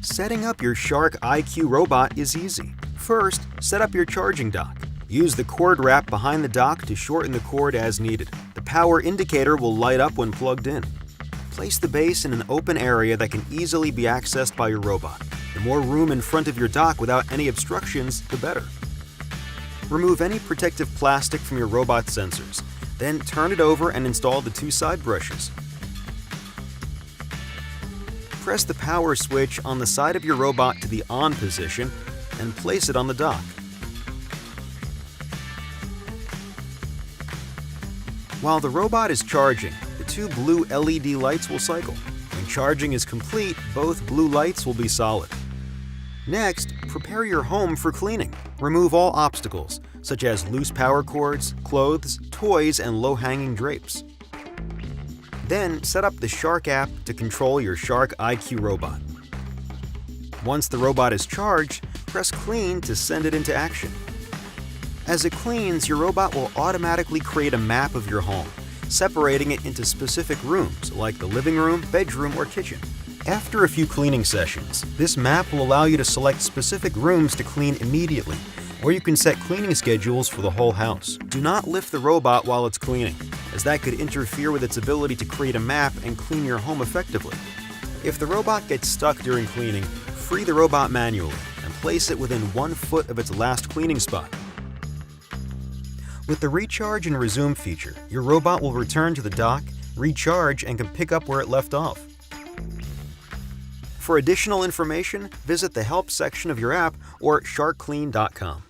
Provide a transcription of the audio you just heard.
Setting up your Shark IQ robot is easy. First, set up your charging dock. Use the cord wrap behind the dock to shorten the cord as needed. The power indicator will light up when plugged in. Place the base in an open area that can easily be accessed by your robot. The more room in front of your dock without any obstructions, the better. Remove any protective plastic from your robot sensors. Then turn it over and install the 2 side brushes. Press the power switch on the side of your robot to the on position and place it on the dock. While the robot is charging, the 2 blue LED lights will cycle. When charging is complete, both blue lights will be solid. Next, prepare your home for cleaning. Remove all obstacles, such as loose power cords, clothes, toys, and low-hanging drapes. Then, set up the Shark app to control your Shark IQ robot. Once the robot is charged, press Clean to send it into action. As it cleans, your robot will automatically create a map of your home, separating it into specific rooms like the living room, bedroom, or kitchen. After a few cleaning sessions, this map will allow you to select specific rooms to clean immediately, or you can set cleaning schedules for the whole house. Do not lift the robot while it's cleaning, as that could interfere with its ability to create a map and clean your home effectively. If the robot gets stuck during cleaning, free the robot manually and place it within 1 foot of its last cleaning spot. With the Recharge and Resume feature, your robot will return to the dock, recharge, and can pick up where it left off. For additional information, visit the Help section of your app or sharkclean.com.